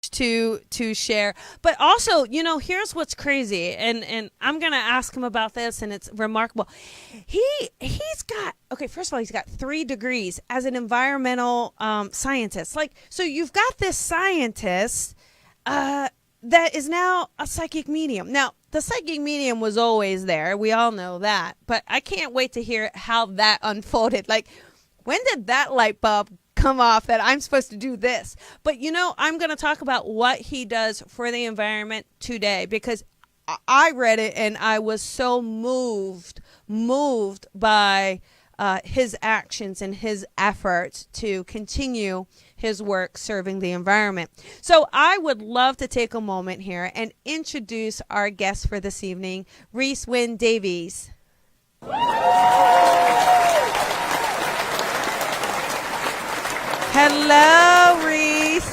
to share. But also, here's what's crazy, and I'm gonna ask him about this, and it's remarkable. He's got, okay, first of all, he's got 3 degrees as an environmental scientist. Like, so you've got this scientist that is now a psychic medium. Now, the psychic medium was always there. We all know that. But I can't wait to hear how that unfolded. Like, when did that light bulb come off that I'm supposed to do this? But, I'm going to talk about what he does for the environment today, because I read it and I was so moved by his actions and his efforts to continue his work serving the environment. So I would love to take a moment here and introduce our guest for this evening, Rhys Wynn Davies. Hello, Rhys.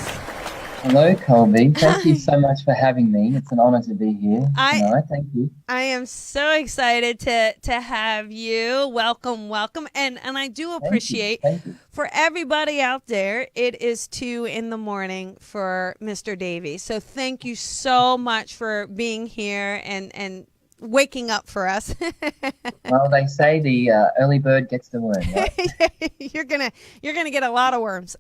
Hello, Colby. Thank you so much for having me. It's an honor to be here tonight. Thank you. I am so excited to have you. Welcome. And I do appreciate, Thank you. For everybody out there, it is 2 a.m. for Mr. Davies. So thank you so much for being here and waking up for us. Well, they say the early bird gets the worm, right? You're gonna get a lot of worms.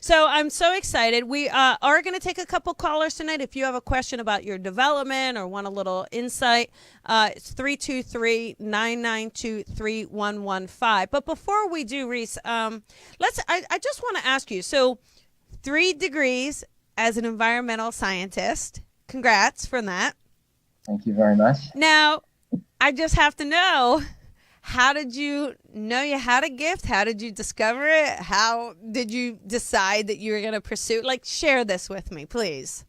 So I'm so excited. We are gonna take a couple callers tonight. If you have a question about your development or want a little insight, it's 323-992-3115. But before we do, Rhys, I just want to ask you. So, 3 degrees as an environmental scientist. Congrats for that. Thank you very much. Now, I just have to know, how did you know you had a gift? How did you discover it? How did you decide that you were going to pursue? Like, share this with me, please.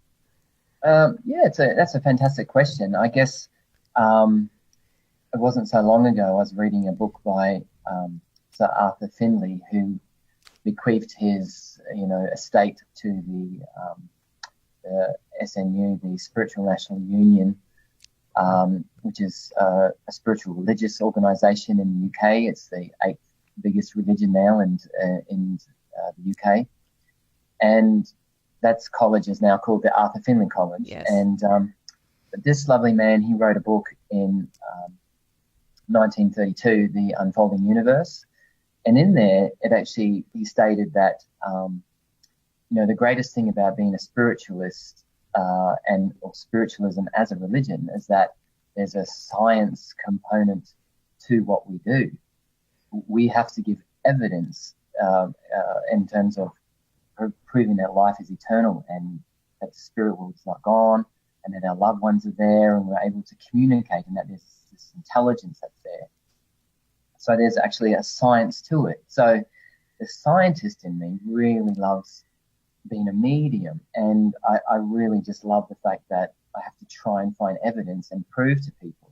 That's a fantastic question. I guess it wasn't so long ago I was reading a book by Sir Arthur Findlay, who bequeathed his estate to the SNU, the Spiritual National Union, which is a spiritual religious organisation in the UK. It's the 8th biggest religion now in the UK, and that college is now called the Arthur Findlay College. Yes. And this lovely man, he wrote a book in 1932, The Unfolding Universe, and in there he stated that the greatest thing about being a spiritualist or spiritualism as a religion is that there's a science component to what we do. We have to give evidence in terms of proving that life is eternal and that the spirit world is not gone and that our loved ones are there and we're able to communicate and that there's this intelligence that's there. So there's actually a science to it. So the scientist in me really loves being a medium, and I really just love the fact that I have to try and find evidence and prove to people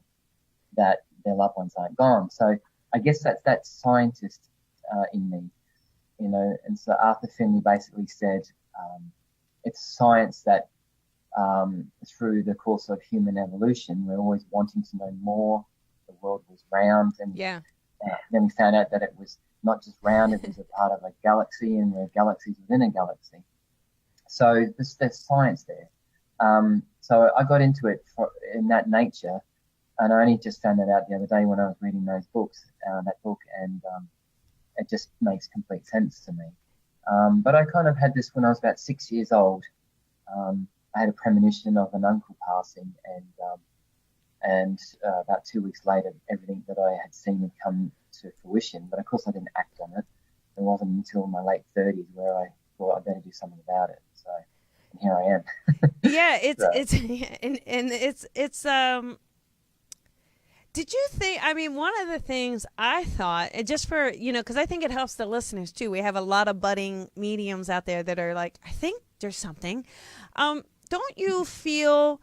that their loved ones aren't gone. So I guess that's that scientist in me, and so Arthur Findlay basically said it's science that through the course of human evolution, we're always wanting to know more. The world was round, and then we found out that it was not just round, it was a part of a galaxy, and we're galaxies within a galaxy. So there's science there. So I got into it in that nature, and I only just found that out the other day when I was reading that book, and it just makes complete sense to me. But I kind of had this when I was about 6 years old. I had a premonition of an uncle passing, and about 2 weeks later, everything that I had seen had come to fruition. But of course, I didn't act on it. It wasn't until my late 30s where I thought I'd better do something about it. So, and here I am. Yeah, it's Did you think? I mean, one of the things I thought, and just for because I think it helps the listeners too. We have a lot of budding mediums out there that are like, I think there's something. Don't you feel?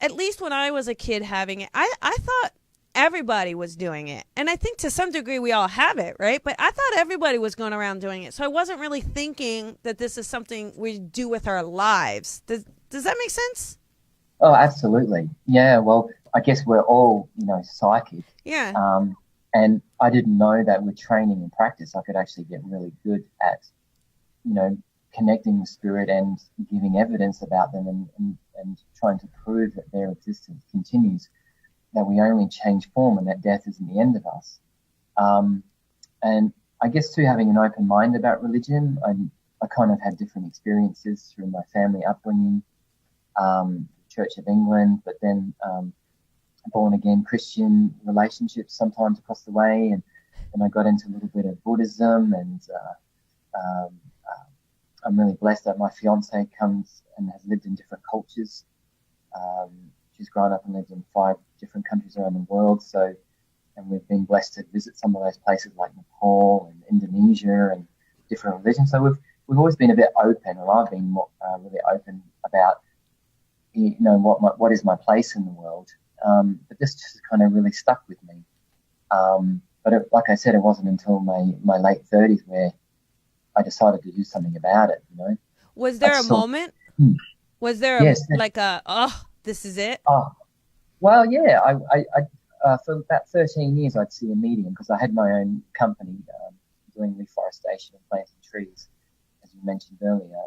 At least when I was a kid having it, I thought everybody was doing it. And I think to some degree we all have it, right? But I thought everybody was going around doing it. So I wasn't really thinking that this is something we do with our lives. Does that make sense? Oh, absolutely. Yeah, well, I guess we're all, psychic. Yeah. And I didn't know that with training and practice, I could actually get really good at, connecting with spirit and giving evidence about them and trying to prove that their existence continues, that we only change form and that death isn't the end of us. And I guess too, having an open mind about religion, I kind of had different experiences through my family upbringing, Church of England, but then born again Christian relationships sometimes across the way, and I got into a little bit of Buddhism, and I'm really blessed that my fiance comes and has lived in different cultures. She's grown up and lived in 5 different countries around the world, and we've been blessed to visit some of those places like Nepal and Indonesia and different religions. So we've always been a bit open, and I've been really open about, you know, what is my place in the world. But this just kind of really stuck with me. But like I said, it wasn't until my late 30s where I decided to do something about it, you know. Was there a moment? Was there this is it? Oh, well, yeah. I for about 13 years, I'd see a medium because I had my own company doing reforestation and planting trees, as you mentioned earlier.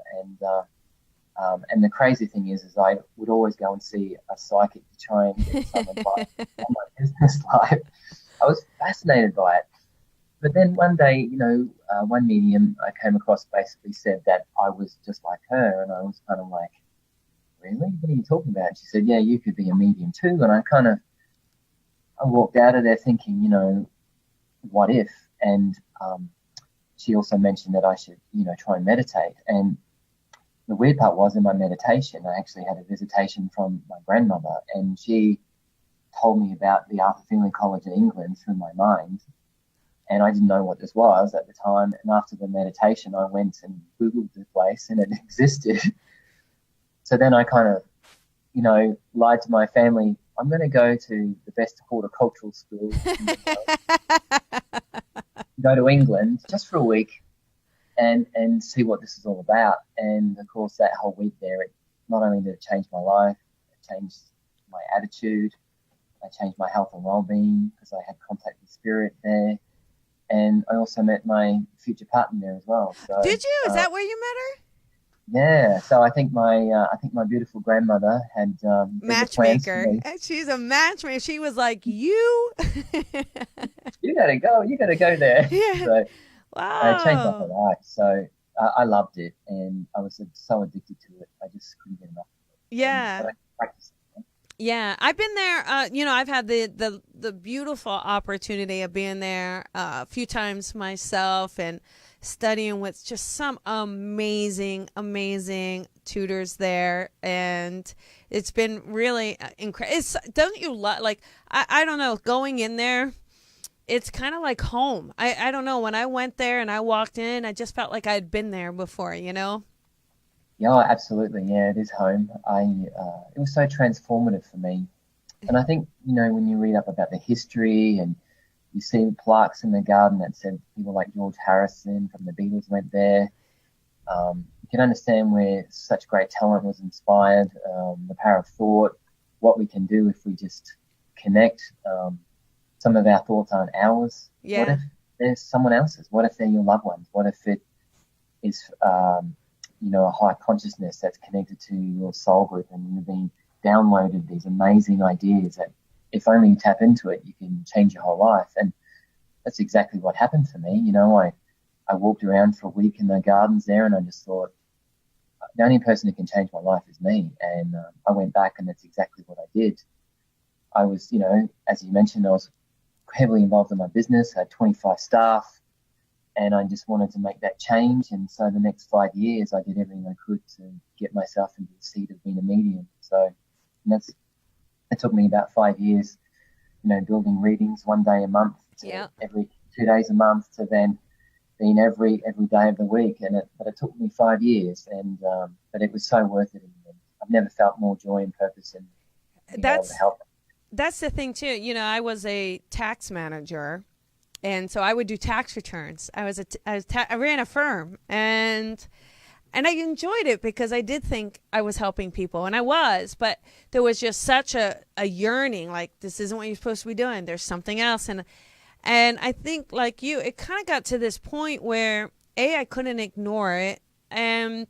And the crazy thing is I would always go and see a psychic to try and get some advice on my business life. I was fascinated by it. But then one day, you know, one medium I came across basically said that I was just like her, and I was kind of like, really? What are you talking about? She said, yeah, you could be a medium too. And I walked out of there thinking, you know, what if? And she also mentioned that I should, you know, try and meditate. And the weird part was in my meditation, I actually had a visitation from my grandmother, and she told me about the Arthur Findlay College in England through my mind. And I didn't know what this was at the time. And after the meditation, I went and Googled the place, and it existed. So then I kind of, you know, lied to my family, I'm going to go to the best horticultural school, go to England just for a week and see what this is all about. And of course, that whole week there, it not only did it change my life, it changed my attitude, I changed my health and well-being because I had contact with spirit there. And I also met my future partner there as well. So, did you? Is that where you met her? Yeah. So I think my beautiful grandmother had matchmaker. She's a matchmaker. She was like, you gotta go there. Yeah. So wow. it changed my whole life. So I loved it, and I was so addicted to it. I just couldn't get enough of it. Yeah. So I practiced it. Yeah, I've been there. You know, I've had the beautiful opportunity of being there a few times myself and studying with just some amazing tutors there, and it's been really incredible. Don't you like? I don't know, going in there, it's kind of like home. I don't know, when I went there and I walked in, I just felt like I'd been there before. You know. Yeah, absolutely. Yeah, it is home. It was so transformative for me. And I think, you know, when you read up about the history and you see plaques in the garden that said people like George Harrison from the Beatles went there, you can understand where such great talent was inspired, the power of thought, what we can do if we just connect. Some of our thoughts aren't ours. Yeah. What if they're someone else's? What if they're your loved ones? What if it is you know, a high consciousness that's connected to your soul group, and you've been downloaded these amazing ideas that if only you tap into it, you can change your whole life. And that's exactly what happened for me. You know, I walked around for a week in the gardens there, and I just thought, the only person who can change my life is me. And I went back, and that's exactly what I did. I was, you know, as you mentioned, I was heavily involved in my business. I had 25 staff. And I just wanted to make that change. And so the next 5 years, I did everything I could to get myself into the seat of being a medium. So it took me about 5 years, you know, building readings one day a month to every 2 days a month to then being every day of the week. But it took me 5 years, and but it was so worth it in the end. I've never felt more joy and purpose in being able to help. That's the thing too. You know, I was a tax manager. And so I would do tax returns. I ran a firm, and I enjoyed it because I did think I was helping people, and I was, but there was just such a yearning, like, this isn't what you're supposed to be doing. There's something else. And I think, like you, it kind of got to this point where I couldn't ignore it, and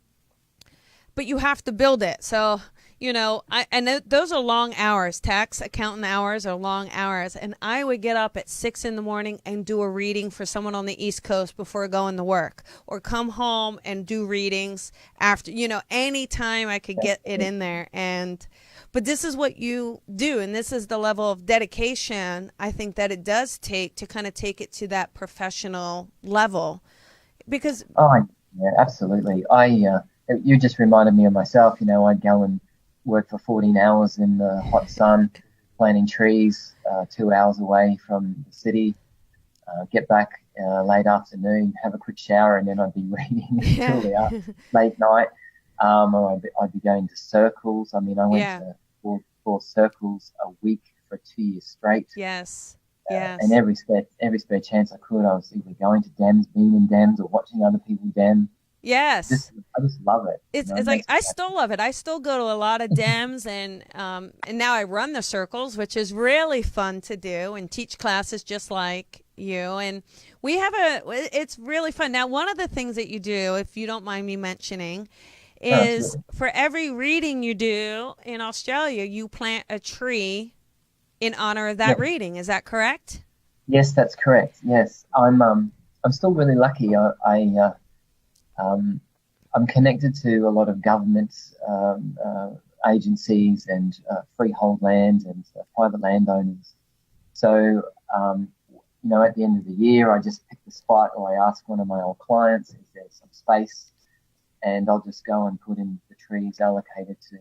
but you have to build it. So, those are long hours. Tax accountant hours are long hours. And I would get up at 6 in the morning and do a reading for someone on the East Coast before going to work, or come home and do readings after, anytime I could get it in there. But this is what you do. And this is the level of dedication I think that it does take to kind of take it to that professional level. Because. Oh, yeah, absolutely. You just reminded me of myself. I'd go and work for 14 hours in the hot sun, planting trees 2 hours away from the city, get back late afternoon, have a quick shower, and then I'd be reading until the late night. Or I'd be going to circles. I mean, I went to four circles a week for 2 years straight. Yes. And every spare chance I could, I was either going to dams, being in dams, or watching other people dam. Yes. I just love it. It's like I still love it. I still go to a lot of dems, and now I run the circles, which is really fun to do, and teach classes just like you. And it's really fun. Now, one of the things that you do, if you don't mind me mentioning, is for every reading you do in Australia, you plant a tree in honor of that reading. Is that correct? Yes, that's correct. Yes, I'm still really lucky. I'm connected to a lot of government agencies and freehold land and private landowners. So, at the end of the year, I just pick the spot, or I ask one of my old clients if there's some space, and I'll just go and put in the trees allocated to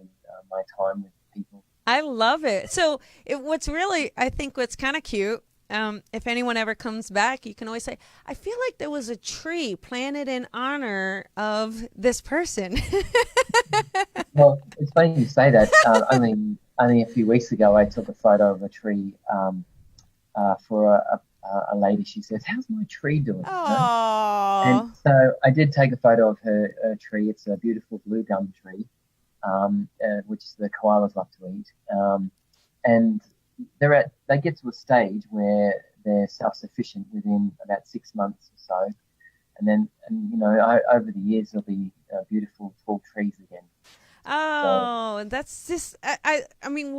my time with people. I love it. So I think what's kind of cute, if anyone ever comes back, you can always say, I feel like there was a tree planted in honor of this person. Well, it's funny you say that. Only a few weeks ago, I took a photo of a tree for a lady. She says, how's my tree doing? Aww. And so I did take a photo of her tree. It's a beautiful blue gum tree, which the koalas love to eat. And they get to a stage where they're self-sufficient within about 6 months or so, and then over the years there'll be beautiful tall trees again. Oh, so, that's just I mean,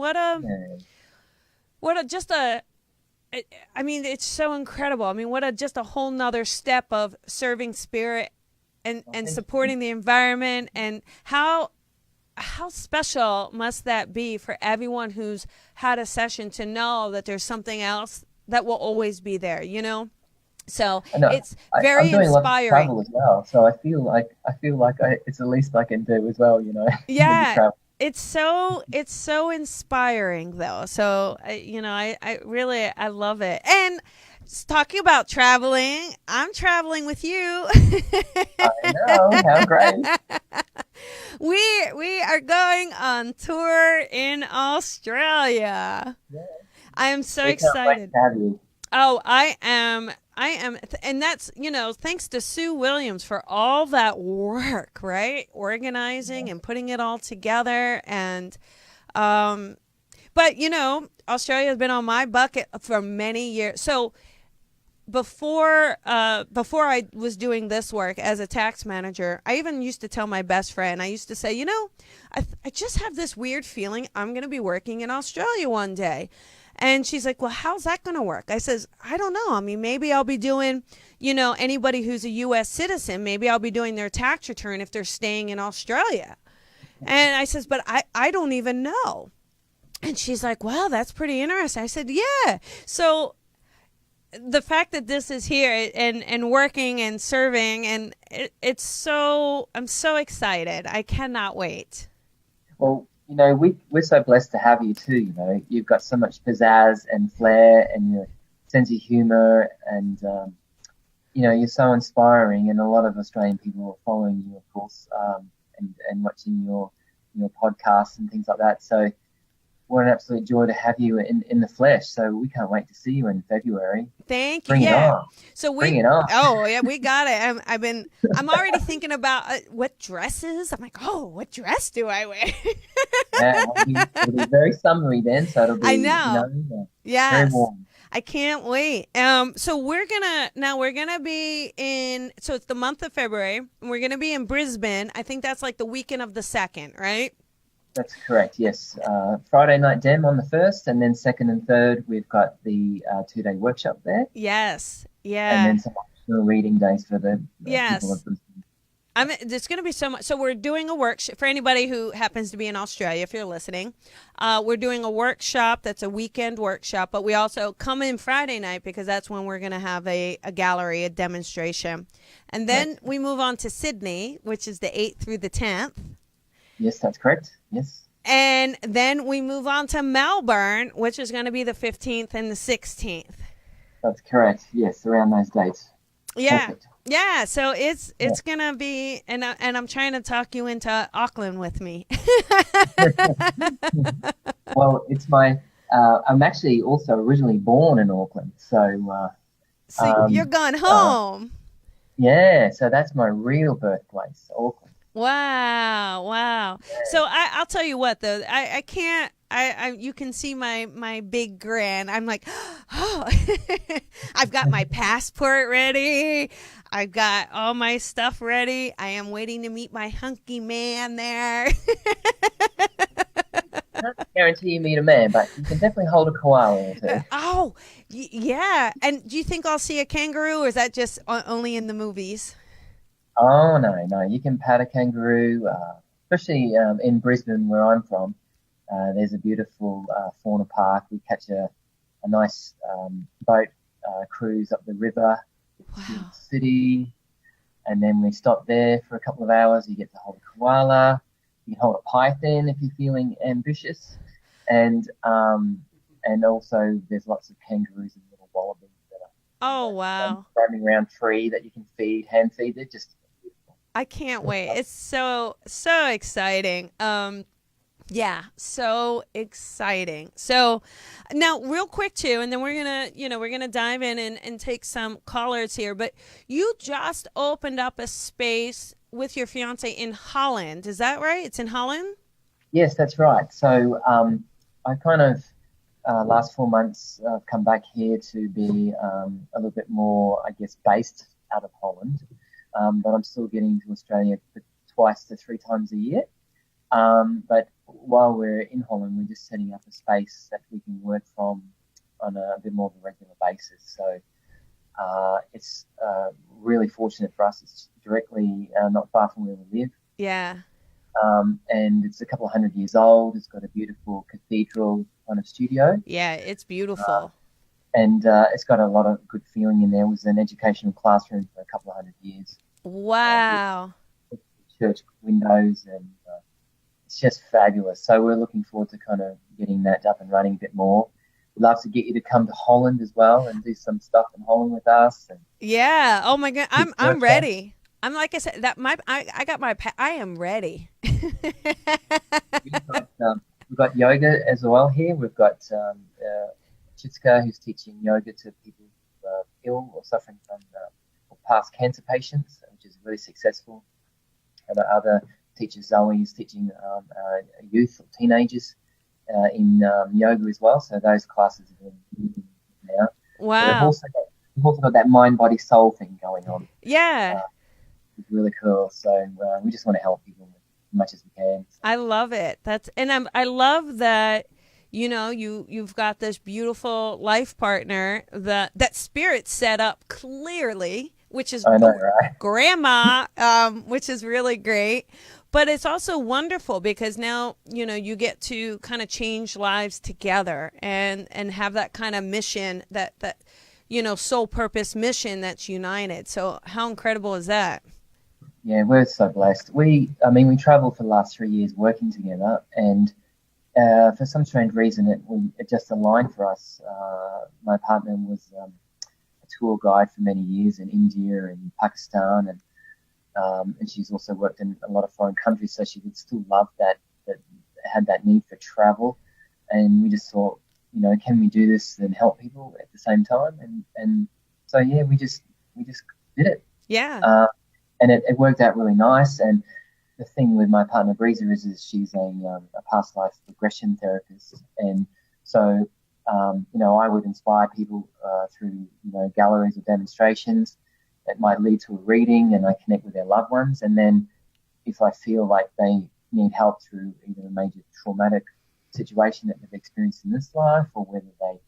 it's so incredible. I mean, just a whole nother step of serving spirit and supporting the environment, and how special must that be for everyone who's had a session to know that there's something else that will always be there, So it's very I'm doing inspiring. A lot of travel as well, so I feel like it's the least I can do as well, Yeah, it's so inspiring though. So I really love it. And talking about traveling, I'm traveling with you. I know, how great. We are going on tour in Australia. Yeah. I am so excited. To have you. Oh, I am, and that's, thanks to Sue Williams for all that work, right? Organizing and putting it all together. And, but Australia has been on my bucket for many years. So before I was doing this work as a tax manager, I even used to tell my best friend, I used to say, I just have this weird feeling I'm going to be working in Australia one day. And she's like, well, how's that going to work? I says, I don't know. I mean, maybe I'll be doing, anybody who's a U.S. citizen, maybe I'll be doing their tax return if they're staying in Australia. And I says, but I don't even know. And she's like, well, that's pretty interesting. I said, yeah. So the fact that this is here and working and serving, and I'm so excited. I cannot wait. Well, we're so blessed to have you too. You've got so much pizzazz and flair and your sense of humor, and you're so inspiring. And a lot of Australian people are following you, of course, and watching your podcasts and things like that. So we're an absolute joy to have you in the flesh. So we can't wait to see you in February. Thank you. Bring it on. So bring it on. Oh yeah, we got it. I'm already thinking about what dresses. I'm like, oh, what dress do I wear? Yeah, it'll be very summery then. So it'll be. I know. Very warm. I can't wait. So we're gonna be in. So it's the month of February. And we're gonna be in Brisbane. I think that's like the weekend of the 2nd, right? That's correct, yes. Friday night dem on the 1st, and then 2nd and 3rd, we've got the 2-day workshop there, Yes. and Yeah. then some optional reading days for the people Yes. of Brisbane. There's going to be so much. So we're doing a workshop for anybody who happens to be in Australia. If you're listening, we're doing a workshop that's a weekend workshop. But we also come in Friday night because that's when we're going to have a gallery, a demonstration, and then Right. we move on to Sydney, which is the 8th through the 10th, Yes, that's correct. Yes, and then we move on to Melbourne, which is going to be the 15th and the 16th. that's correct. Yes, around those dates. Yeah. Perfect. Yeah, so it's Yeah. gonna be, and I'm trying to talk you into Auckland with me. Well, it's my. I'm actually also originally born in Auckland, so So you're going uh, home. yeah, so that's my real birthplace, Auckland. Wow, wow. So I'll tell you what though, I can't. You can see my big grin. I'm like, oh, I've got my passport ready. I've got all my stuff ready. I am waiting to meet my hunky man there. I can't guarantee you meet a man, but you can definitely hold a koala or two. Oh, yeah. And do you think I'll see a kangaroo, or is that just only in the movies? Oh no, you can pat a kangaroo, especially in Brisbane where I'm from. There's a beautiful fauna park. We catch a nice boat cruise up the river to the Wow. city, and then we stop there for a couple of hours. You get to hold a koala. You can hold a python if you're feeling ambitious, and also there's lots of kangaroos and little wallabies that Oh, wow. roaming around free that you can feed, hand feed. They're just beautiful. I can't wait. It's so exciting. Yeah, so exciting. So now real quick too, and then we're gonna dive in and take some callers here. But you just opened up a space with your fiance in Holland. Is that right? It's in Holland? Yes, that's right. So I kind of last 4 months I've come back here to be a little bit more, I guess, based out of Holland, but I'm still getting to Australia for twice to three times a year. But while we're in Holland, we're just setting up a space that we can work from on a bit more of a regular basis. So it's really fortunate for us. It's directly not far from where we live. Yeah. And it's a couple of 100 years old. It's got a beautiful cathedral kind of studio. Yeah, it's beautiful. And it's got a lot of good feeling in there. It was an educational classroom for a couple of 100 years. Wow. With church windows, and it's just fabulous. So we're looking forward to kind of getting that up and running a bit more. We'd love to get you to come to Holland as well and do some stuff in Holland with us. And Yeah. Oh my God. I'm workshop. ready. I'm like I said that I got I am ready. We've got yoga as well here. We've got Chitska, who's teaching yoga to people who are ill or suffering from or past cancer patients, which is really successful. And our other teacher, Zoe, is teaching youth or teenagers in yoga as well. So those classes are doing now. So Wow. we've also got that mind, body, soul thing going on. Yeah. It's really cool. So we just want to help people as much as we can. I love it. I love that you've got this beautiful life partner that Spirit set up clearly, which is I know, right? grandma, which is really great. But it's also wonderful because now, you get to kind of change lives together and have that kind of mission that soul purpose mission that's united. So how incredible is that? Yeah, we're so blessed. We traveled for the last 3 years working together, and for some strange reason, it just aligned for us. My partner was a tour guide for many years in India and Pakistan, and she's also worked in a lot of foreign countries, so she would still love that had that need for travel. And we just thought, can we do this and help people at the same time? And so yeah, we just did it. Yeah. And it worked out really nice. And the thing with my partner Breezer is she's a past life regression therapist, and so I would inspire people through, galleries or demonstrations that might lead to a reading, and I connect with their loved ones. And then if I feel like they need help through either a major traumatic situation that they've experienced in this life, or whether they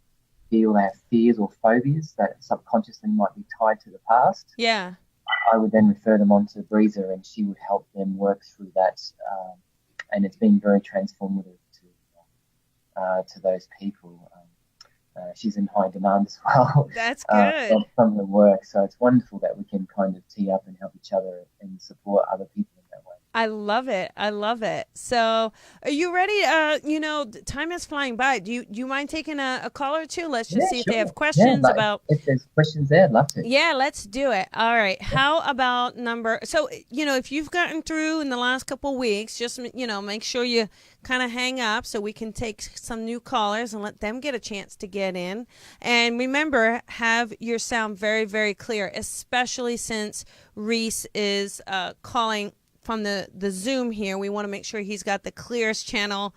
feel they have fears or phobias that subconsciously might be tied to the past, Yeah. I would then refer them on to Breezer, and she would help them work through that. And it's been very transformative to those people. She's in high demand as well. That's good. From her work. So it's wonderful that we can kind of tee up and help each other and support other people in that way. I love it. I love it. So, are you ready? Time is flying by. Do you mind taking a call or two? Let's just see if they have questions about. If there's questions there, I'd love to. Yeah, let's do it. All right. How about so, if you've gotten through in the last couple weeks, just, make sure you kind of hang up so we can take some new callers and let them get a chance to get in. And remember, have your sound very, very clear, especially since Rhys is calling from the Zoom here. We want to make sure he's got the clearest channel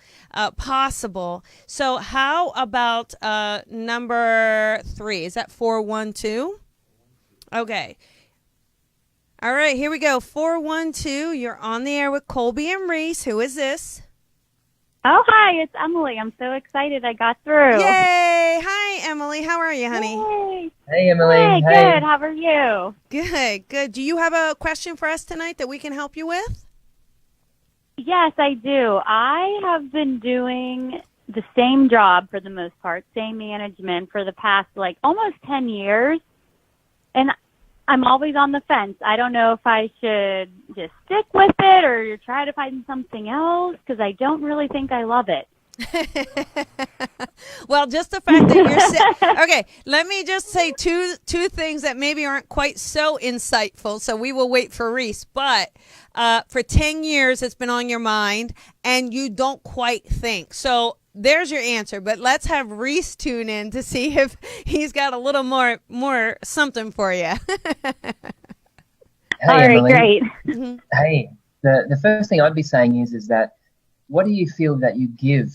possible. So how about number 3? Is that 412? Okay. All right, here we go. 412, you're on the air with Colby and Rhys. Who is this? Oh, hi, it's Emily. I'm so excited I got through. Yay! Hi, Emily. How are you, honey? Yay. Hey, Emily. Hey, Hey. good. How are you? Good, good. Do you have a question for us tonight that we can help you with? Yes, I do. I have been doing the same job for the most part, same management for the past, almost 10 years. And I'm always on the fence. I don't know if I should just stick with it or try to find something else because I don't really think I love it. Well, just the fact that you're okay, let me just say two things that maybe aren't quite so insightful, so we will wait for Rhys. But for 10 years it's been on your mind and you don't quite think. So there's your answer, but let's have Rhys tune in to see if he's got a little more something for you. All right, Emily. great. Hey, the first thing I'd be saying is that what do you feel that you give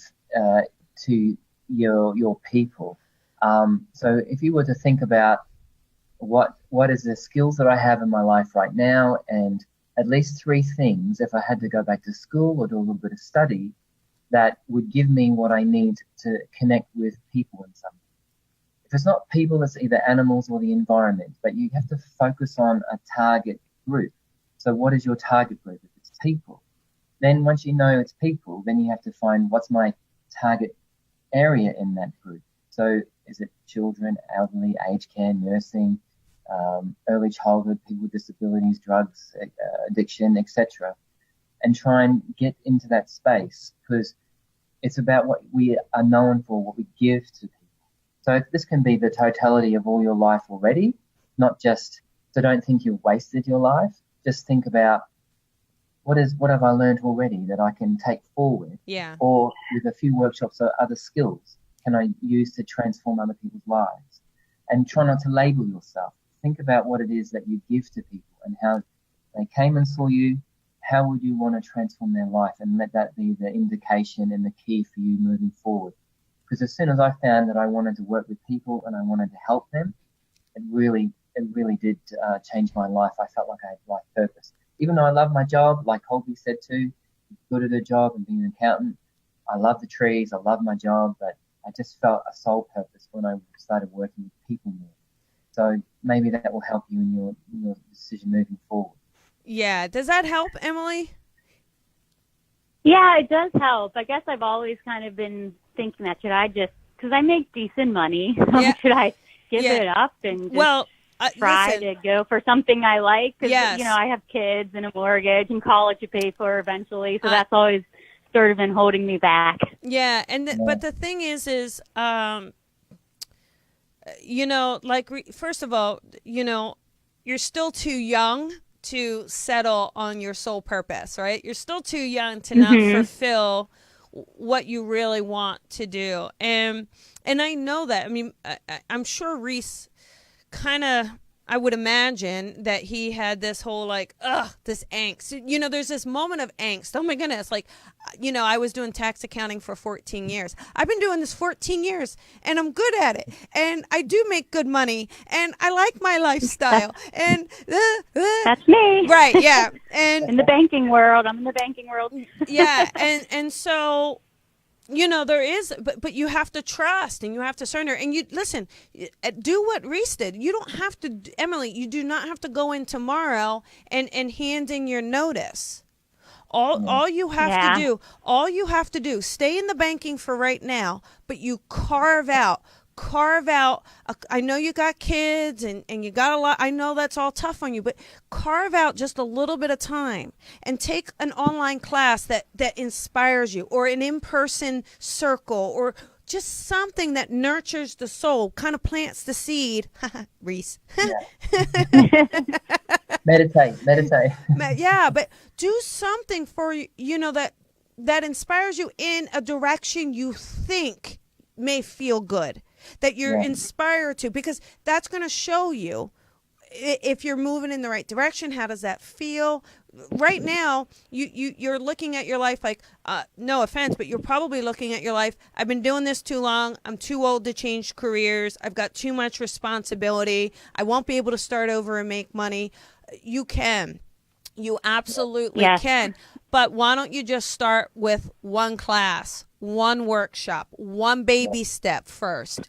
to your people? So if you were to think about what is the skills that I have in my life right now, and at least 3 things, if I had to go back to school or do a little bit of study, that would give me what I need to connect with people in some way. If it's not people, it's either animals or the environment, but you have to focus on a target group. So what is your target group? If it's people, then once you know it's people, then you have to find what's my target area in that group. So is it children, elderly, aged care, nursing, early childhood, people with disabilities, drugs, addiction, etc., and try and get into that space, because it's about what we are known for, what we give to people. So this can be the totality of all your life already, not just, so don't think you've wasted your life. Just think about what have I learned already that I can take forward? Yeah. Or with a few workshops or other skills can I use to transform other people's lives? And try not to label yourself. Think about what it is that you give to people and how they came and saw you. How would you want to transform their life, and let that be the indication and the key for you moving forward? Because as soon as I found that I wanted to work with people and I wanted to help them, it really did change my life. I felt like I had life purpose. Even though I love my job, like Colby said too, good at her job and being an accountant, I love the trees, I love my job, but I just felt a soul purpose when I started working with people more. So maybe that will help you in your decision moving forward. Yeah. Does that help, Emily? Yeah, it does help. I guess I've always kind of been thinking that because I make decent money, Yeah. should I give Yeah. it up and just try listen, to go for something I like? Because, Yes. I have kids and a mortgage and college to pay for eventually, so that's always sort of been holding me back. Yeah, but the thing is, first of all, you're still too young to settle on your sole purpose, right? You're still too young to not fulfill what you really want to do. And I know that. I mean, I'm sure Rhys kind of I would imagine that he had this whole like, this angst. You know, there's this moment of angst. Oh my goodness. Like, you know, I was doing tax accounting for 14 years. I've been doing this 14 years and I'm good at it. And I do make good money and I like my lifestyle. And That's me. right. Yeah. And in the banking world, I'm in the banking world. yeah. And so, you know, there is, but you have to trust and you have to surrender. And you listen, do what Rhys did. You don't have to, Emily, you do not have to go in tomorrow and hand in your notice. All you have to do, stay in the banking for right now, but you carve out, I know you got kids and you got a lot. I know that's all tough on you, but carve out just a little bit of time and take an online class that inspires you, or an in-person circle, or just something that nurtures the soul, kind of plants the seed. Rhys. Meditate. Yeah, but do something for you know that inspires you in a direction you think may feel good, that you're inspired to, because that's going to show you if you're moving in the right direction. How does that feel? Right now, you're looking at your life like, no offense, but you're probably looking at your life, I've been doing this too long. I'm too old to change careers. I've got too much responsibility. I won't be able to start over and make money. You can. You absolutely can. But why don't you just start with one class, one workshop, one baby step first?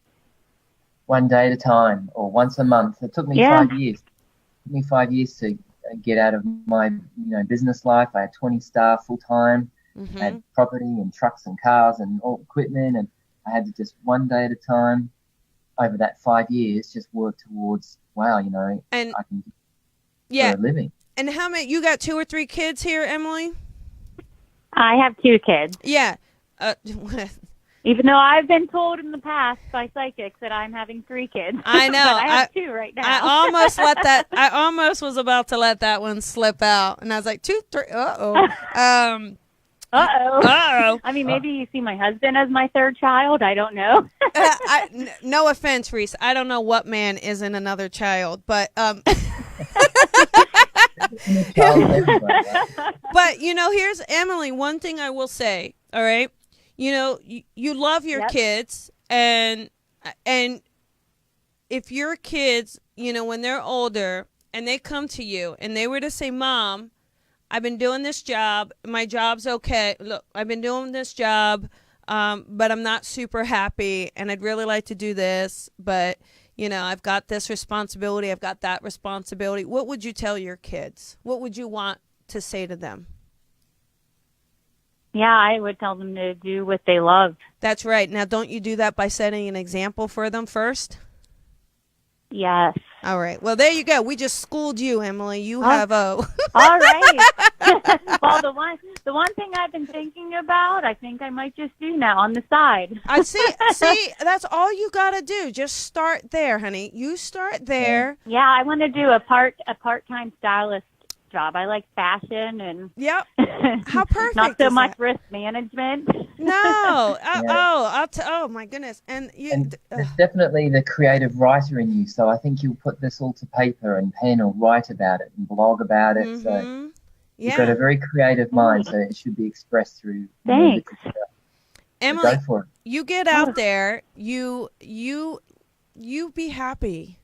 One day at a time, or once a month. It took me 5 years. It took me 5 years to get out of my business life. I had 20 staff full time. I had property and trucks and cars and all equipment, and I had to just one day at a time over that 5 years just work towards I can for a living. And how many? You got 2 or 3 kids here, Emily? I have 2 kids. Yeah. Even though I've been told in the past by psychics that I'm having 3 kids. I know. But I have 2 right now. I almost was about to let that one slip out. And I was like, 2, 3. Uh-oh. Uh-oh. I mean, maybe you see my husband as my 3rd child. I don't know. No offense, Rhys. I don't know what man isn't another child, but but here's Emily. One thing I will say, all right, you love your kids, and if your kids, when they're older and they come to you and they were to say, Mom, I've been doing this job, my job's okay, look, I've been doing this job, but I'm not super happy, and I'd really like to do this, but I've got this responsibility, I've got that responsibility. What would you tell your kids? What would you want to say to them? Yeah, I would tell them to do what they love. That's right. Now, don't you do that by setting an example for them first? Yes. All right. Well, there you go. We just schooled you, Emily. You have a... All right. Well, the one thing I've been thinking about, I think I might just do now on the side. I see, that's all you got to do. Just start there, honey. You start there. Yeah, I want to do a part-time stylist job. I like fashion and yep. How perfect. Not so much risk management. No. Oh my goodness. And there's definitely the creative writer in you. So I think you'll put this all to paper and pen or write about it and blog about it. Mm-hmm. So you've got a very creative mind. So it should be expressed through. Thanks. Emily, go for it. You get out there. You be happy.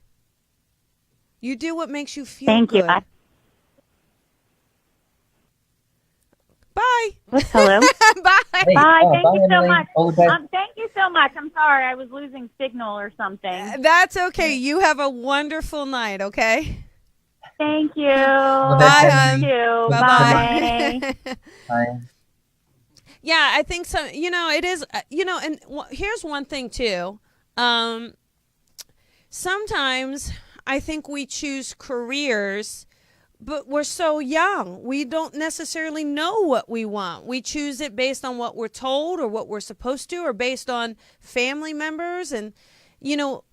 You do what makes you feel Thank good. You. Bye. Hello. Bye. Hey, bye. Thank you so Emily. much. All the best. Thank you so much. I'm sorry. I was losing signal or something. That's okay. You have a wonderful night, okay? Thank you. Bye, Thank you. Bye. Bye. Yeah, I think so. It is, and here's one thing, too. Sometimes I think we choose careers, but we're so young. We don't necessarily know what we want. We choose it based on what we're told or what we're supposed to, or based on family members. And,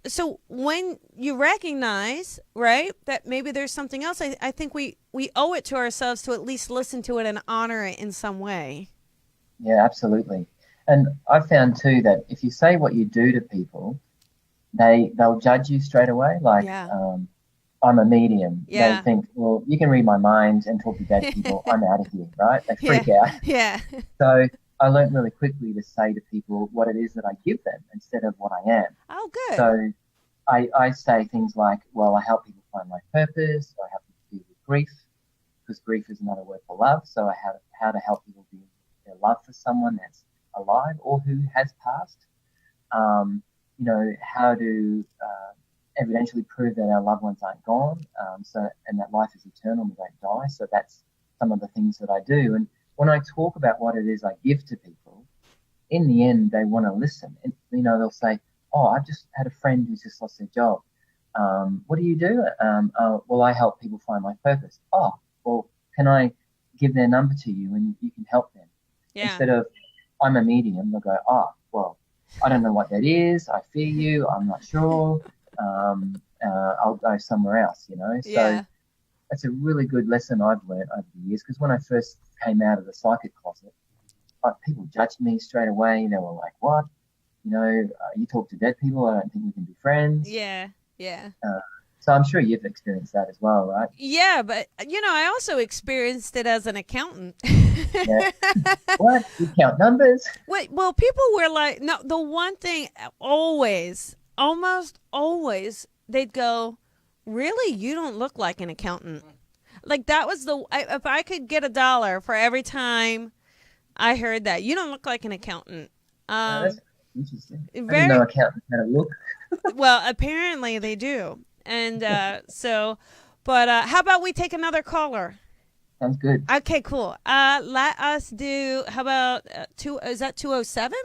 so when you recognize, right, that maybe there's something else, I think we owe it to ourselves to at least listen to it and honor it in some way. Yeah, absolutely. And I found, too, that if you say what you do to people, they'll judge you straight away. Like, I'm a medium. Yeah. They think, well, you can read my mind and talk to dead people. I'm out of here, right? They freak out. Yeah. So I learned really quickly to say to people what it is that I give them instead of what I am. Oh, good. So I say things like, well, I help people find my purpose, or I help people deal with grief, because grief is another word for love. So I have how to help people deal with their love for someone that's alive or who has passed. How to evidentially prove that our loved ones aren't gone, and that life is eternal and we don't die. So that's some of the things that I do. And when I talk about what it is I give to people, in the end, they want to listen. And, they'll say, oh, I've just had a friend who's just lost their job. What do you do? Well, I help people find my purpose. Oh, well, can I give their number to you and you can help them? Yeah. Instead of, I'm a medium, they'll go, oh, well, I don't know what that is. I fear you. I'm not sure. I'll go somewhere else, So it's a really good lesson I've learned over the years, because when I first came out of the psychic closet, people judged me straight away. They were like, what? You talk to dead people. I don't think we can be friends. Yeah. So I'm sure you've experienced that as well, right? Yeah, but I also experienced it as an accountant. Yeah. What? You count numbers? Wait, well, people were like, no, the one thing almost always, they'd go, really? You don't look like an accountant. Like that was if I could get $1 for every time I heard that, you don't look like an accountant. That's interesting. I didn't know accountants had a look. Well, apparently they do. And but how about we take another caller? Sounds good. Okay, cool. Let us do, how about, is that 207?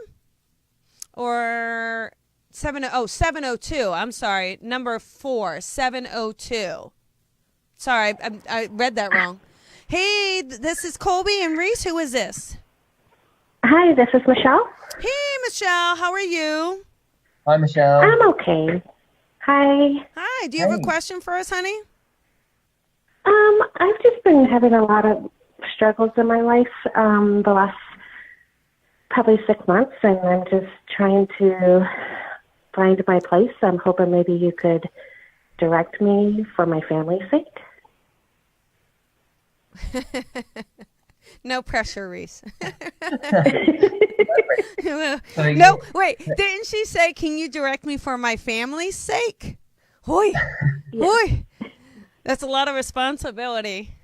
Or 702. I'm sorry. Number 4, 702. Sorry, I read that wrong. Hey, this is Colby and Rhys. Who is this? Hi, this is Michelle. Hey, Michelle. How are you? Hi, Michelle. I'm okay. Hi. Hi. Do you have a question for us, honey? I've just been having a lot of struggles in my life the last probably 6 months, and I'm just trying to find my place. I'm hoping maybe you could direct me for my family's sake. No pressure, Rhys. So No, wait. Didn't she say, can you direct me for my family's sake? Hoi. Hoi. That's a lot of responsibility.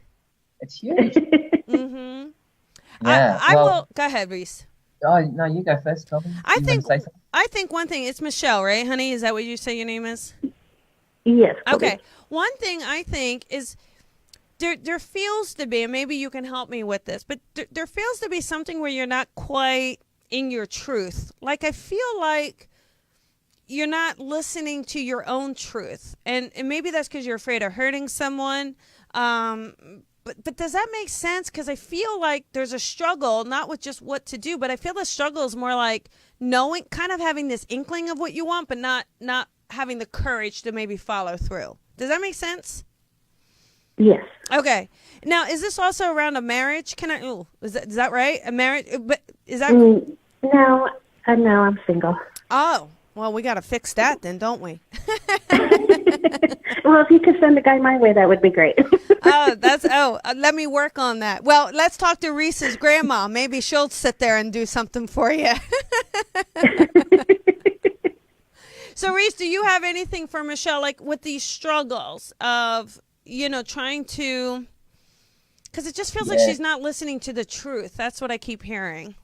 It's huge. Mm-hmm. Yeah. I will. Go ahead, Rhys. Oh, no, you go first, Colby. I think one thing, it's Michelle, right, honey? Is that what you say your name is? Yes. Okay. One thing I think is there feels to be, and maybe you can help me with this, but there feels to be something where you're not quite in your truth. Like I feel like you're not listening to your own truth. And maybe that's because you're afraid of hurting someone. But does that make sense? Because I feel like there's a struggle, not with just what to do, but I feel the struggle is more like knowing, kind of having this inkling of what you want, but not having the courage to maybe follow through. Does that make sense? Yes. Okay. Now, is this also around a marriage? Is that right? A marriage? But is that? No, I'm single. Oh, well, we got to fix that then, don't we? Well, if you could send a guy my way, that would be great. Let me work on that. Well, let's talk to Rhys's grandma. Maybe she'll sit there and do something for you. So, Rhys, do you have anything for Michelle, like with these struggles of, trying to, because it just feels like she's not listening to the truth. That's what I keep hearing.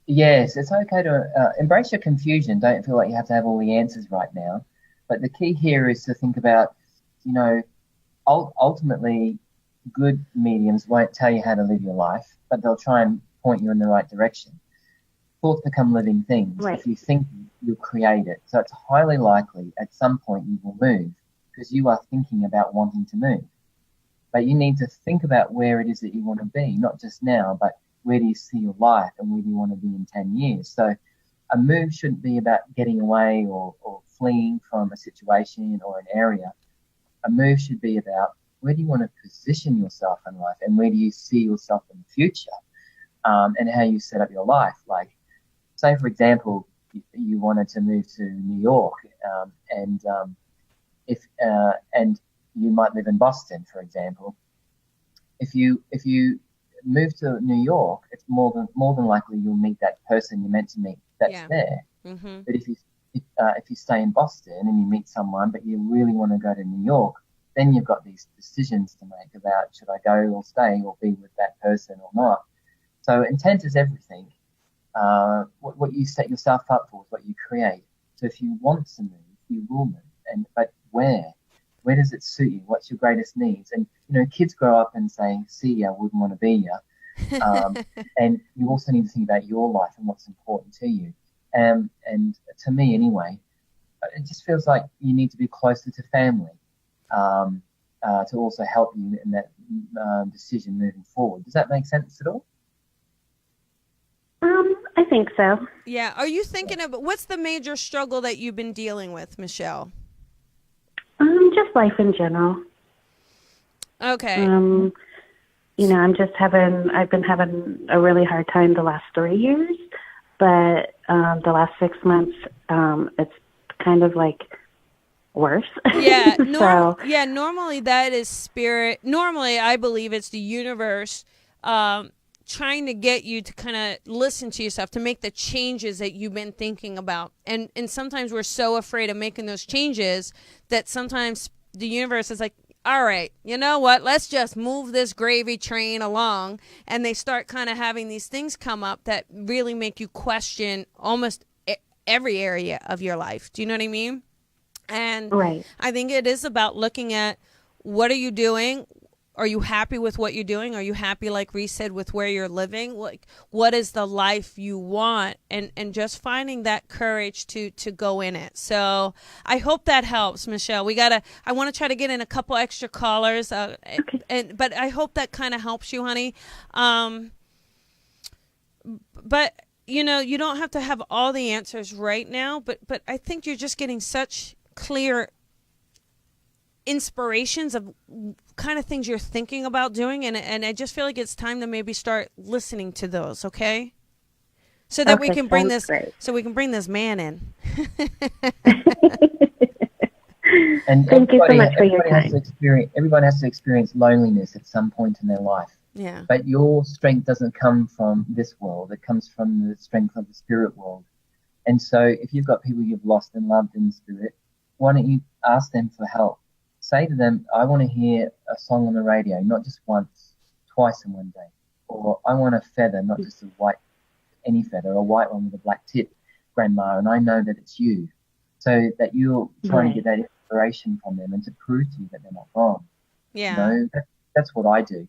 Yes, it's okay to embrace your confusion. Don't feel like you have to have all the answers right now. But the key here is to think about, ultimately, good mediums won't tell you how to live your life, but they'll try and point you in the right direction. Thoughts become living things. Right. If you think, you'll create it. So it's highly likely at some point you will move because you are thinking about wanting to move. But you need to think about where it is that you want to be, not just now, but where do you see your life and where do you want to be in 10 years? So a move shouldn't be about getting away or fleeing from a situation or an area. A move should be about where do you want to position yourself in life and where do you see yourself in the future, and how you set up your life. Like, say, for example, you wanted to move to New York, and you might live in Boston, for example. If you move to New York, it's more than likely you'll meet that person you're meant to meet that's there. Mm-hmm. But if you stay in Boston and you meet someone, but you really want to go to New York, then you've got these decisions to make about should I go or stay or be with that person or not. So intent is everything. What you set yourself up for is what you create. So if you want to move, you will move. But where? Where does it suit you? What's your greatest needs? And, kids grow up and say, see ya, wouldn't want to be ya. And you also need to think about your life and what's important to you. And to me, anyway, it just feels like you need to be closer to family to also help you in that decision moving forward. Does that make sense at all? I think so. Yeah. Are you thinking of what's the major struggle that you've been dealing with, Michelle? Just life in general. Okay. I've been having a really hard time the last 3 years, but the last 6 months, it's kind of like worse. Yeah. So, Normally that is spirit. Normally I believe it's the universe trying to get you to kind of listen to yourself, to make the changes that you've been thinking about. And sometimes we're so afraid of making those changes that sometimes the universe is like, all right, you know what? Let's just move this gravy train along. And they start kind of having these things come up that really make you question almost every area of your life. Do you know what I mean? And right. I think it is about looking at what are you doing? Are you happy with what you're doing? Are you happy, like Rhys said, with where you're living? Like, what is the life you want? And just finding that courage to go in it. So I hope that helps, Michelle. I want to try to get in a couple extra callers. Okay. But I hope that kind of helps you, honey. But you don't have to have all the answers right now. But I think you're just getting such clear inspirations of kind of things you're thinking about doing, and I just feel like it's time to maybe start listening to those, okay? So that we can bring this great. so we can bring this man in. And thank you so much for your time. Everyone has to experience loneliness at some point in their life. Yeah. But your strength doesn't come from this world. It comes from the strength of the spirit world. And so if you've got people you've lost and loved in the spirit, why don't you ask them for help? Say to them, I want to hear a song on the radio, not just once, twice in one day. Or I want a feather, not just any feather, a white one with a black tip, Grandma, and I know that it's you. So that you're trying to get that inspiration from them and to prove to you that they're not wrong. Yeah. That's what I do.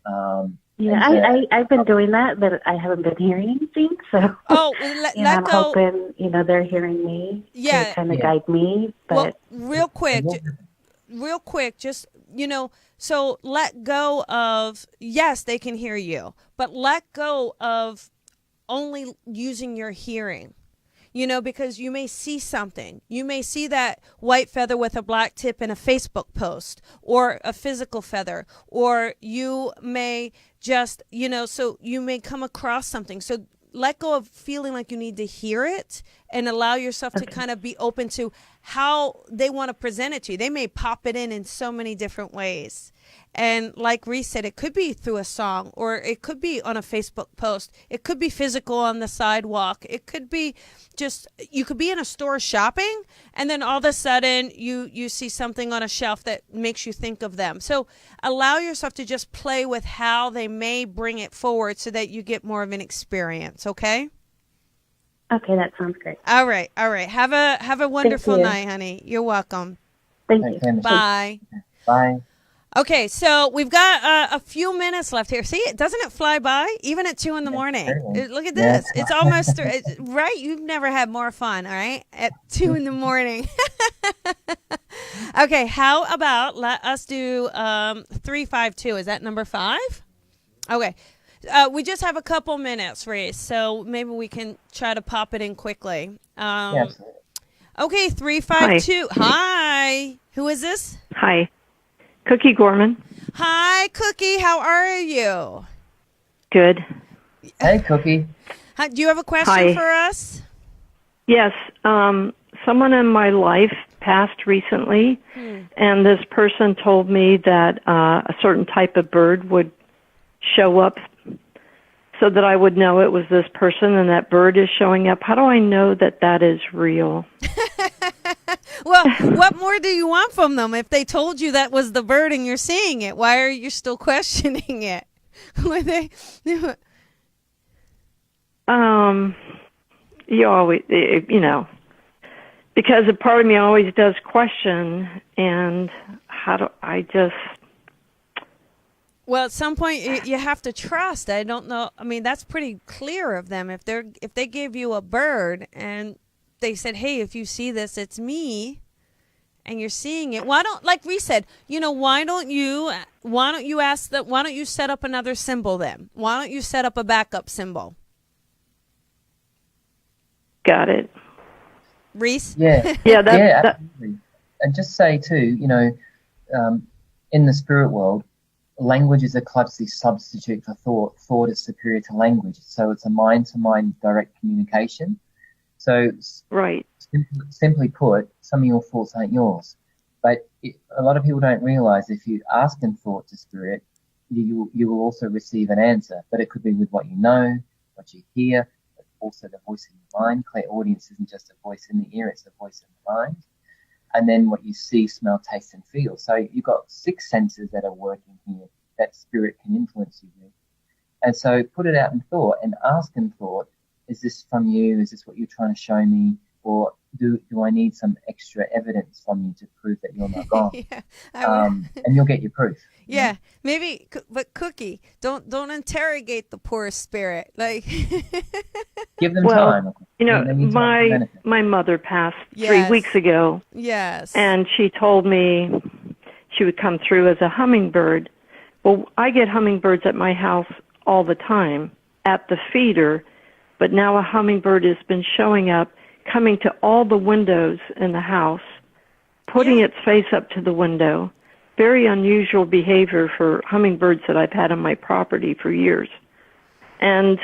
I've been doing that, but I haven't been hearing anything. So I'm hoping, they're hearing me to kind of guide me. But well, real quick, just, so let go of, yes, they can hear you, but let go of only using your hearing. Because you may see something. You may see that white feather with a black tip in a Facebook post or a physical feather, or you may just, so you may come across something. So let go of feeling like you need to hear it and allow yourself to kind of be open to how they want to present it to you. They may pop it in so many different ways. And like Rhys said, it could be through a song, or it could be on a Facebook post. It could be physical on the sidewalk. It could be just, you could be in a store shopping, and then all of a sudden you see something on a shelf that makes you think of them. So allow yourself to just play with how they may bring it forward so that you get more of an experience, okay? Okay, that sounds great. All right. Have a wonderful night, honey. You're welcome. Thank you. Bye. Bye. Okay, so we've got a few minutes left here. See, doesn't it fly by? Even at 2 in the morning. Look at this. Yeah. It's almost, right? You've never had more fun, all right? At 2 in the morning. Okay, how about let us do 352. Is that number 5? Okay. We just have a couple minutes, Rhys, so maybe we can try to pop it in quickly. Yes. Okay, 352. Hi. Who is this? Hi. Cookie Gorman. Hi, Cookie. How are you? Good. Hey, Cookie. Do you have a question for us? Yes. Someone in my life passed recently, and this person told me that a certain type of bird would show up so that I would know it was this person and that bird is showing up. How do I know that that is real? Well, what more do you want from them? If they told you that was the bird and you're seeing it, why are you still questioning it? Were they? You always, because a part of me always does question, and how do I just... Well, at some point you have to trust. I don't know. I mean, that's pretty clear of them. If they gave you a bird and they said, "Hey, if you see this, it's me," and you're seeing it, why don't, like Rhys said, why don't you ask that? Why don't you set up another symbol then? Why don't you set up a backup symbol? Got it. Rhys? Yeah. Yeah, absolutely. And just say too, in the spirit world, language is a clumsy substitute for thought. Thought is superior to language. So it's a mind-to-mind direct communication. So right. Simply put, some of your thoughts aren't yours. But a lot of people don't realize if you ask in thought to spirit, you will also receive an answer. But it could be with what you know, what you hear, but also the voice in your mind. Clairaudience isn't just a voice in the ear, it's a voice in the mind. And then what you see, smell, taste, and feel. So you've got 6 senses that are working here that spirit can influence you with. And so put it out in thought and ask in thought, is this from you? Is this what you're trying to show me? Or do I need some extra evidence from you to prove that you're not gone? And you'll get your proof. Yeah, maybe, but Cookie, don't interrogate the poor spirit. Like, give them time. My mother passed 3 weeks ago. Yes. And she told me she would come through as a hummingbird. Well, I get hummingbirds at my house all the time at the feeder, but now a hummingbird has been showing up, coming to all the windows in the house, putting its face up to the window. Very unusual behavior for hummingbirds that I've had on my property for years. And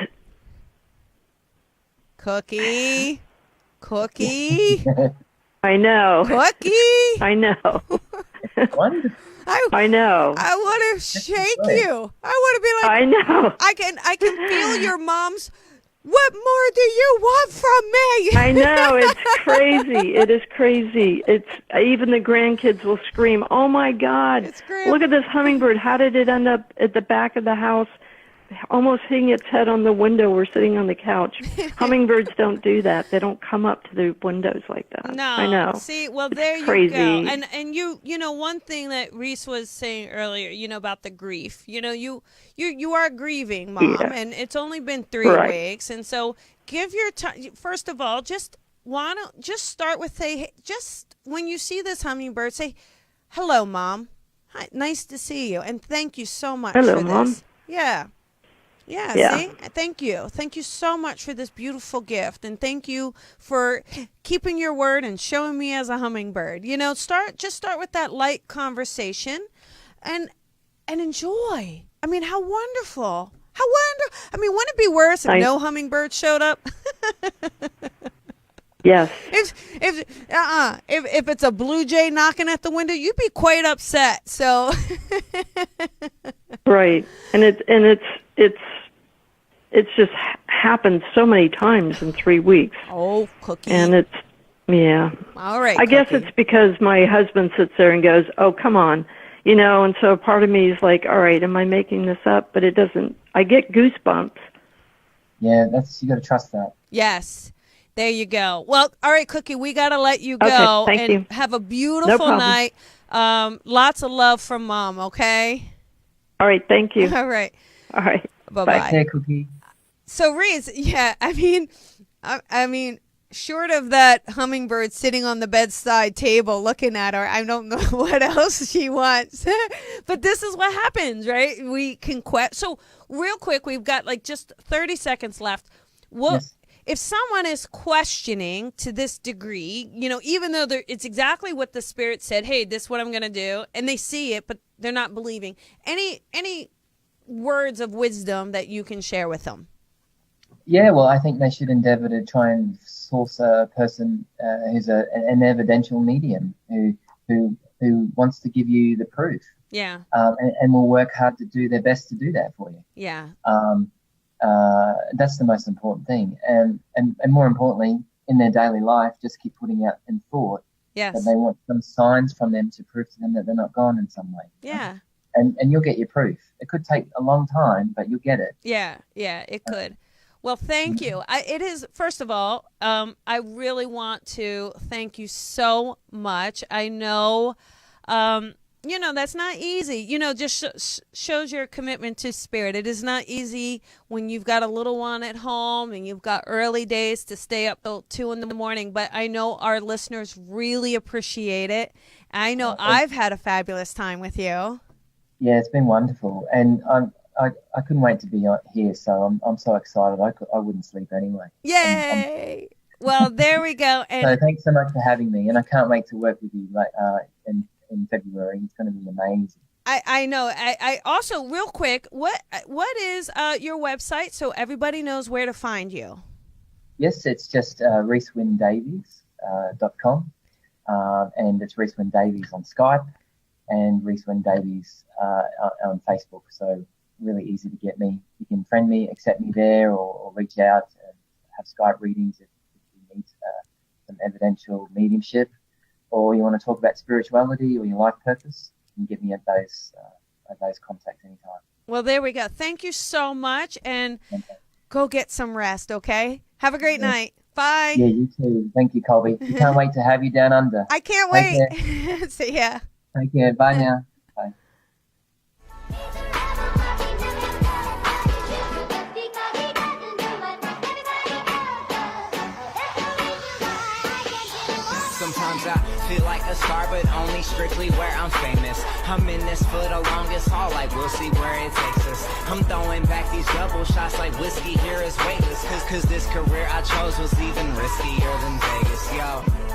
Cookie. I know. Cookie. I know. Wonderful. I know. I want to shake you. I want to be like, I know. I can feel your mom's. What more do you want from me? I know, it's crazy. It is crazy. It's even the grandkids will scream, "Oh my God! Look at this hummingbird! How did it end up at the back of the house, almost hitting its head on the window? We're sitting on the couch." Hummingbirds don't do that. They don't come up to the windows like that. No, I know. See, well, it's there crazy. You go. And you one thing that Rhys was saying earlier, about the grief. You are grieving, Mom, and it's only been 3 weeks, and so give your time. First of all, just start with just when you see this hummingbird, say, "Hello, Mom. Hi, nice to see you, and thank you so much for this." Mom. Yeah. Yeah, see? Thank you. Thank you so much for this beautiful gift, and thank you for keeping your word and showing me as a hummingbird. Start with that light conversation and enjoy. I mean, how wonderful. I mean, wouldn't it be worse if no hummingbird showed up? Yes. If it's a blue jay knocking at the window, you'd be quite upset. So right. And it's just happened so many times in 3 weeks. Oh, Cookie. And all right. I guess it's because my husband sits there and goes, "Oh, come on." And so part of me is like, all right, am I making this up? But it doesn't. I get goosebumps. Yeah, you got to trust that. Yes. There you go. Well, all right, Cookie, we got to let you go. Okay, thank you. Have a beautiful night. Lots of love from Mom, okay? All right, thank you. All right. Bye-bye. Take care, Cookie. So, Rhys, I mean, short of that hummingbird sitting on the bedside table looking at her, I don't know what else she wants. But this is what happens, right? We can So, real quick, we've got just 30 seconds left. Yes. If someone is questioning to this degree, even though it's exactly what the Spirit said, "Hey, this is what I'm going to do," and they see it, but they're not believing, any words of wisdom that you can share with them? Yeah, well, I think they should endeavour to try and source a person who's an evidential medium who wants to give you the proof. Yeah. And will work hard to do their best to do that for you. Yeah. That's the most important thing, and more importantly, in their daily life, just keep putting out in thought Yes. that they want some signs from them to prove to them that they're not gone in some way. Yeah. And you'll get your proof. It could take a long time, but you'll get it. Yeah, it could. Well, thank you. It is, first of all, I really want to thank you so much. I know, that's not easy. Just shows your commitment to spirit. It is not easy when you've got a little one at home and you've got early days to stay up till 2 a.m, but I know our listeners really appreciate it. I know I've had a fabulous time with you. Yeah, it's been wonderful. And I couldn't wait to be here, so I'm so excited. I wouldn't sleep anyway. Yay! Well, there we go. And so thanks so much for having me, and I can't wait to work with you in February. It's going to be amazing. I know. I also, real quick, what is your website so everybody knows where to find you? Yes, it's just Rhys Wynn Davies .com, and it's Rhys Wynn Davies on Skype and Rhys Wynn Davies on Facebook. So really easy to get me. You can friend me, accept me there, or reach out and have Skype readings if you need some evidential mediumship, or you want to talk about spirituality or your life purpose. You can get me at those contacts anytime. Well, there we go. Thank you so much, and go get some rest, okay? Have a great night. Bye. Yeah, you too. Thank you, Colby. We can't wait to have you down under. I can't wait. See ya. Take care. Bye now. Bye. Sometimes I feel like a star, but only strictly where I'm famous. I'm in this for the longest haul, like we'll see where it takes us. I'm throwing back these double shots like whiskey here is weightless. Cause this career I chose was even riskier than Vegas, yo.